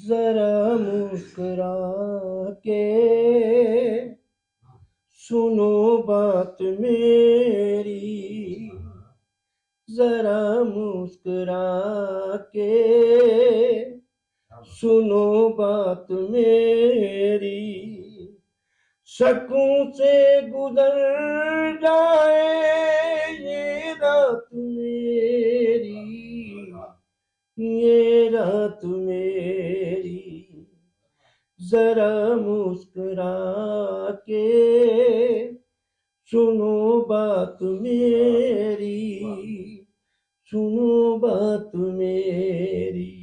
जरा मुस्कुरा के सुनो बात मेरी, जरा मुस्कुरा के सुनो बात मेरी। शकों से गुजर जाए ये रात मेरी, ये रात मेरी। जरा मुस्कुरा के सुनो बात मेरी, सुनो बात मेरी।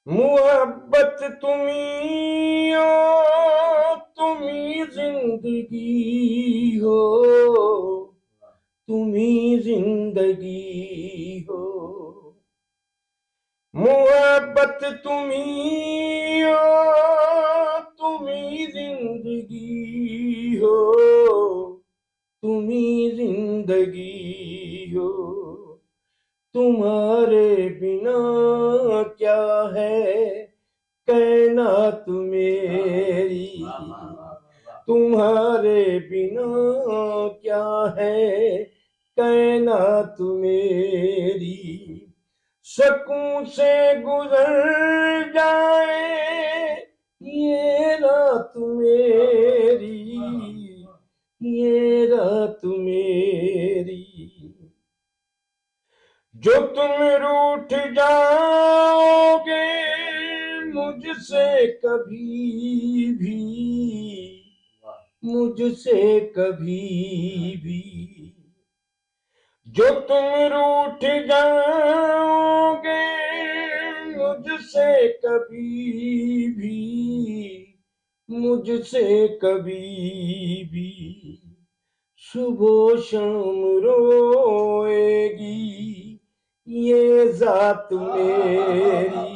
मोहब्बत तुम्ही हो, तुम्ही जिंदगी हो, तुम्ही जिंदगी हो। मोहब्बत तुम्ही हो, तुम्ही जिंदगी हो, तुम्ही जिंदगी हो। तुम्हारे बिना क्या है कायनात मेरी, तुम्हारे बिना क्या है कायनात मेरी। शकों से गुजर जाए ये रात मेरी, ये रात मेरी। जो तुम रूठ जाओगे मुझसे कभी भी, मुझसे कभी भी। जो तुम रूठ जाओगे मुझसे कभी भी, मुझसे कभी भी। सुबह शाम रोएगी ये जात मेरी,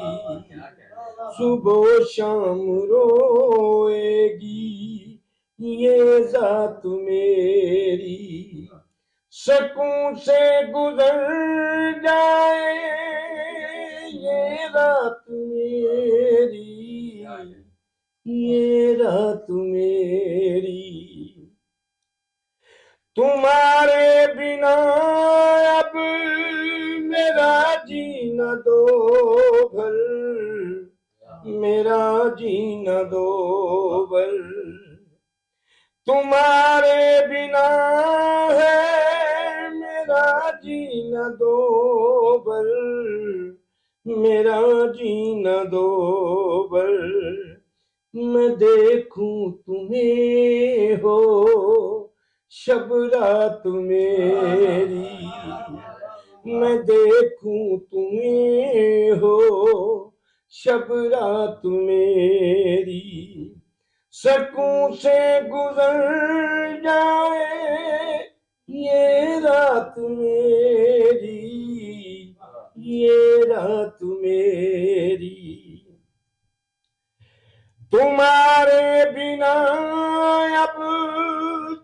सुबह शाम रोएगी ये जात मेरी। शकों से गुजर जाए ये रात मेरी, ये रात मेरी। तुम्हारे बिना अब मेरा जीना दो भर, मेरा जीना दो भर। तुम्हारे बिना है मेरा जीना दो भर, मेरा जीना दो भर। मैं देखूं तुम्हें हो शब रात मेरी, मैं देखूं तुम्हें हो शब रात मेरी। शकों से गुजर जाए ये रात मेरी, ये रात मेरी। तुम्हारे बिना अब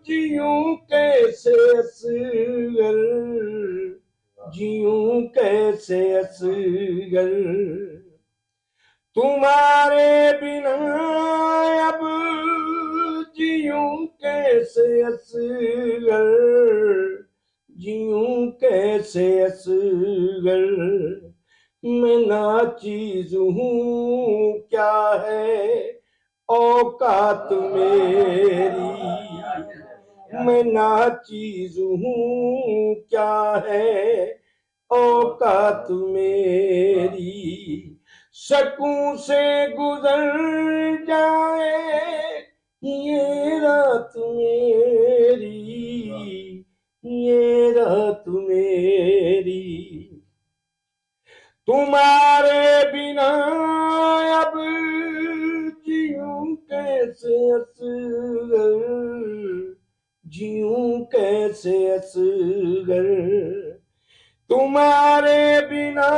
जीऊं कैसे असगर, जीऊं कैसे असगर। तुम्हारे बिना अब जीऊं कैसे असगर, जीऊं कैसे असगर। मैं नाचीज हूँ क्या है औकात मेरी, मैं नाचीज हूँ क्या है औकात मेरी। शकों से गुजर जाए ये रात मेरी, ये रात मेरी। तुम्हारे बिना अब जीऊं कैसे असगर, जीऊं कैसे असगर। तुम्हारे बिना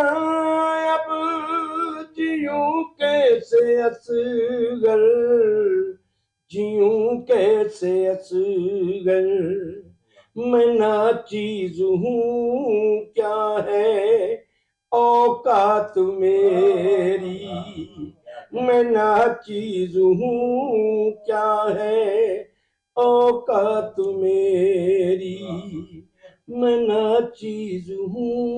अब जीऊं कैसे असगर, जीऊं कैसे असगर। मैं नाचीज हूँ क्या है औकात मेरी मैं ना चीज हूँ क्या है, औकात मेरी मैं ना चीज हूँ